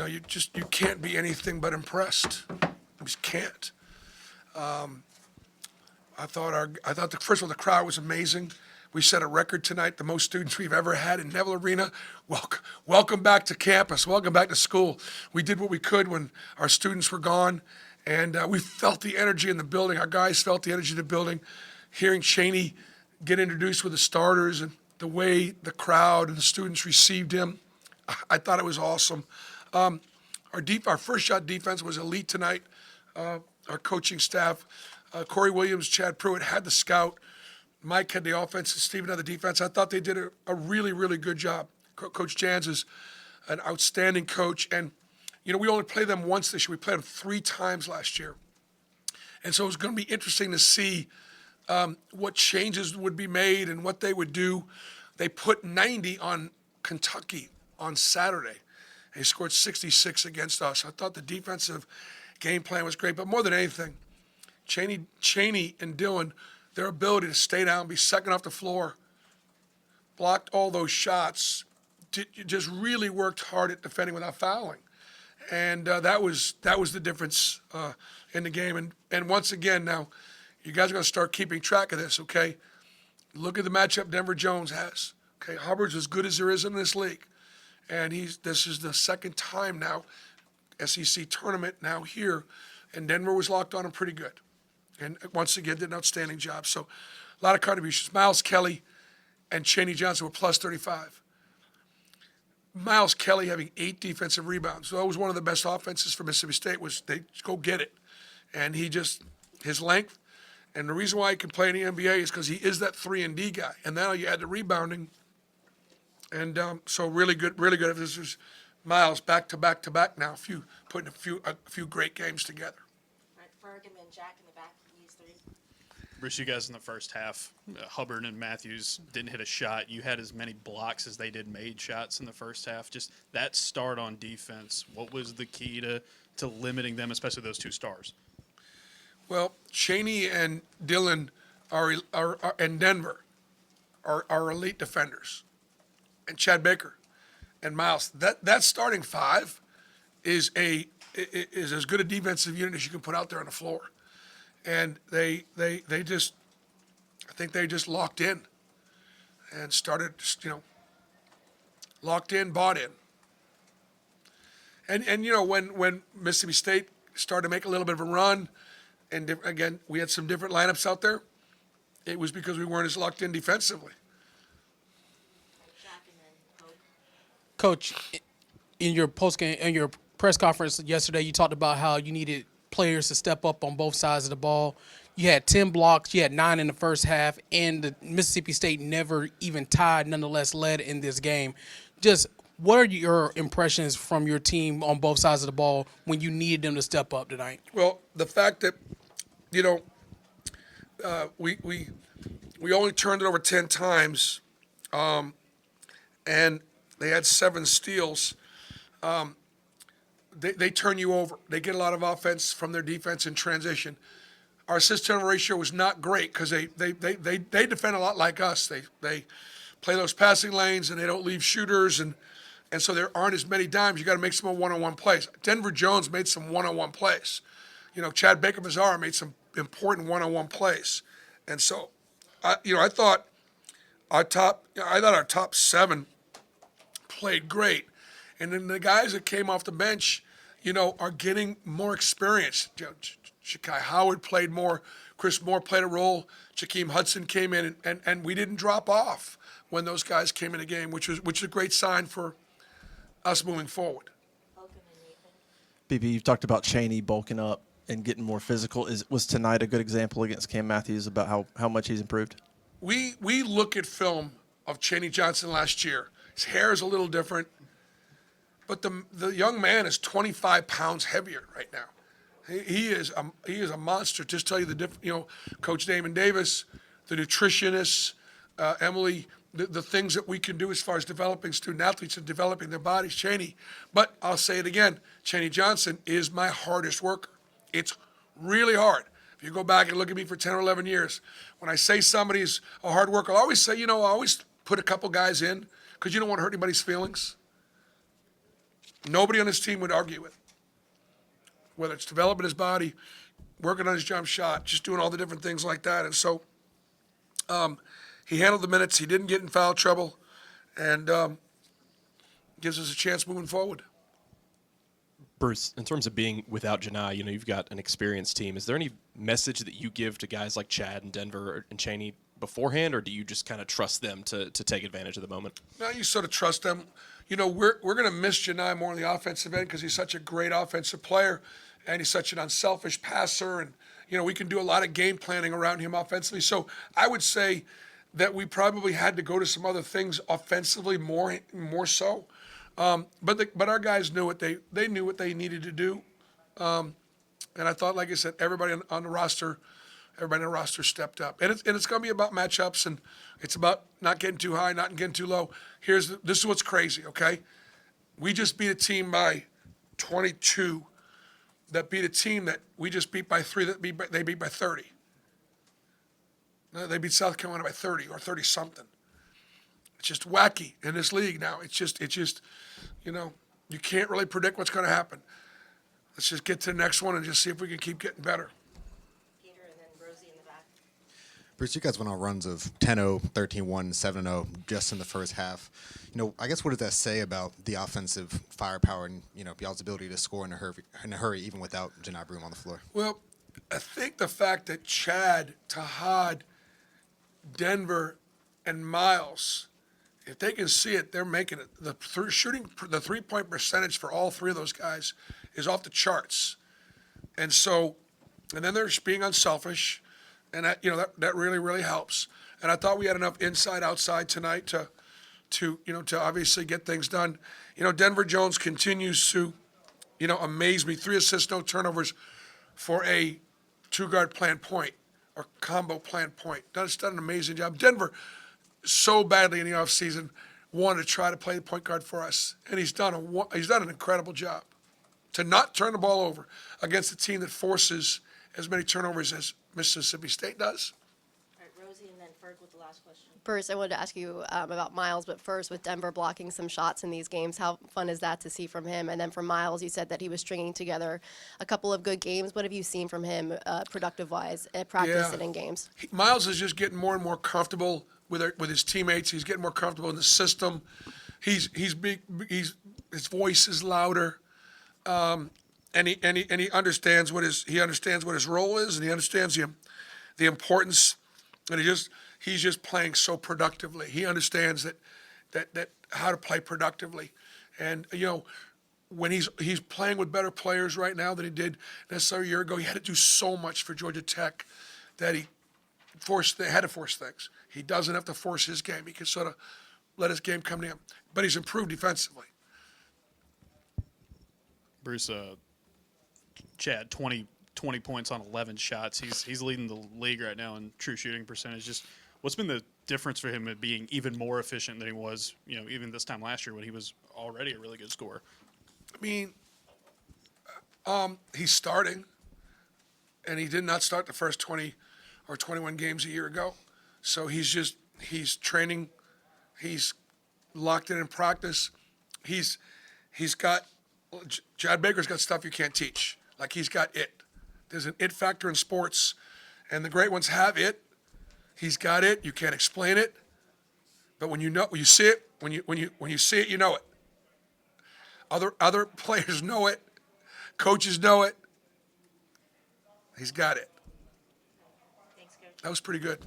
you can't be anything but impressed. You just can't. I thought first of all the crowd was amazing. We set a record tonight, the most students we've ever had in Neville Arena. Welcome back to campus. Welcome back to school. We did what we could when our students were gone, and we felt the energy in the building. Our guys felt the energy in the building. Hearing Chaney get introduced with the starters and the way the crowd and the students received him, I thought it was awesome. Our first shot defense was elite tonight. Our coaching staff, Corey Williams, Chad Pruitt had the scout. Mike had the offense, and Stephen had the defense. I thought they did a really, really good job. Coach Jans is an outstanding coach, and we only played them once this year. We played them 3 times last year, and so it was going to be interesting to see what changes would be made and what they would do. They put 90 on Kentucky on Saturday. They scored 66 against us. I thought the defensive game plan was great, but more than anything, Chaney and Dillon, their ability to stay down, be second off the floor, blocked all those shots, just really worked hard at defending without fouling. And that was the difference in the game. And once again, now, you guys are going to start keeping track of this, okay? Look at the matchup Denver Jones has. Okay, Hubbard's as good as there is in this league. And this is the second time now, SEC tournament now here, and Denver was locked on him pretty good. And once again, did an outstanding job. So a lot of contributions. Miles Kelly and Chaney Johnson were plus 35. Miles Kelly having 8 defensive rebounds. So that was one of the best offenses for Mississippi State, was they go get it. And his length, and the reason why he can play in the NBA is because he is that 3-and-D guy. And now you add the rebounding. And so really good, really good. This is Miles back to back to back now, putting a few great games together. Right, Berg and then Jack in the back, these 3. Bruce, you guys in the first half, Hubbard and Matthews didn't hit a shot. You had as many blocks as they did made shots in the first half. Just that start on defense, what was the key to limiting them, especially those 2 stars? Well, Chaney and Dillon and Denver are elite defenders, and Chad Baker and Miles. That starting 5 is as good a defensive unit as you can put out there on the floor. And they just, I think they just locked in and started, locked in, bought in. And when Mississippi State started to make a little bit of a run, and again, we had some different lineups out there, it was because we weren't as locked in defensively. Jack and then Pope. Coach, in your press conference yesterday, you talked about how you needed players to step up on both sides of the ball. You had 10 blocks, you had 9 in the first half, and the Mississippi State never even tied, nonetheless led in this game. Just what are your impressions from your team on both sides of the ball when you needed them to step up tonight? Well, the fact that, we only turned it over 10 times, and they had 7 steals. They turn you over. They get a lot of offense from their defense in transition. Our assist-turnover ratio was not great because they defend a lot like us. They play those passing lanes, and they don't leave shooters, and so there aren't as many dimes. You got to make some one-on-one plays. Denver Jones made some one-on-one plays. Chad Baker-Mazara made some important one-on-one plays, and so I thought our top 7 played great. And then the guys that came off the bench, are getting more experience. Shakai Howard played more. Chris Moore played a role. Jakeem Hudson came in, and we didn't drop off when those guys came in the game, which is a great sign for us moving forward. Hogan and Nathan. BB, you've talked about Chaney bulking up and getting more physical. Was tonight a good example against Cam Matthews about how much he's improved? We look at film of Chaney Johnson last year. His hair is a little different. But the young man is 25 pounds heavier right now. He is a monster. Just tell you the different. Coach Damon Davis, the nutritionists, Emily, the things that we can do as far as developing student athletes and developing their bodies. Chaney, but I'll say it again. Chaney Johnson is my hardest worker. It's really hard. If you go back and look at me for 10 or 11 years, when I say somebody's a hard worker, I always say, I always put a couple guys in because you don't want to hurt anybody's feelings. nobody on his team would argue with. Whether it's developing his body, working on his jump shot, just doing all the different things like that. And so he handled the minutes. He didn't get in foul trouble, and gives us a chance moving forward. Bruce, in terms of being without Janai, you've got an experienced team. Is there any message that you give to guys like Chad and Denver and Chaney beforehand, or do you just kind of trust them to take advantage of the moment? No, you sort of trust them. We're going to miss Janai more on the offensive end because he's such a great offensive player, and he's such an unselfish passer, and we can do a lot of game planning around him offensively. So I would say that we probably had to go to some other things offensively more so. But our guys knew what they knew what they needed to do, and I thought, like I said, everybody on the roster stepped up, and it's going to be about matchups, and it's about not getting too high, not getting too low. This is what's crazy, okay? We just beat a team by 22, that beat a team that we just beat by 3, they beat by 30. No, they beat South Carolina by 30 or 30 something. It's just wacky in this league now. It's just, you can't really predict what's going to happen. Let's just get to the next one and just see if we can keep getting better. Peter and then Rosie in the back. Bruce, you guys went on runs of 10-0, 13-1, 7-0 just in the first half. I guess what does that say about the offensive firepower and, y'all's ability to score in a hurry even without Janai Broome on the floor? Well, I think the fact that Chad, Tahad, Denver, and Miles, if they can see it, they're making it. The 3-point percentage for all three of those guys is off the charts. And then they're being unselfish, and that really, really helps. And I thought we had enough inside, outside tonight to obviously get things done. Denver Jones continues to, amaze me. 3 assists, no turnovers for a 2-guard plan point or combo plan point. He's done an amazing job. Denver, so badly in the offseason, wanted to try to play the point guard for us, and he's done an incredible job to not turn the ball over against a team that forces as many turnovers as Mississippi State does. All right, Rosie and then Ferg with the last question. First, I wanted to ask you about Miles, but first, with Denver blocking some shots in these games, how fun is that to see from him? And then for Miles, you said that he was stringing together a couple of good games. What have you seen from him productive-wise at practice and in games? Miles is just getting more and more comfortable with his teammates. He's getting more comfortable in the system. His voice is louder, and he understands what his role is, and he understands the importance, and he's just playing so productively. He understands that how to play productively, and when he's playing with better players right now than he did necessarily a year ago. He had to do so much for Georgia Tech that he had to force things. He doesn't have to force his game. He can sort of let his game come to him. But he's improved defensively. Bruce, Chad, 20 points on 11 shots. He's leading the league right now in true shooting percentage. Just what's been the difference for him at being even more efficient than he was, even this time last year when he was already a really good scorer? I mean, he's starting, and he did not start the first 20 or 21 games a year ago. So he's training, he's locked in practice. Chad Baker's got stuff you can't teach. Like, he's got it. There's an it factor in sports, and the great ones have it. He's got it. You can't explain it, but when you see it, when you see it, you know it. Other players know it. Coaches know it. He's got it. Thanks, Coach. That was pretty good.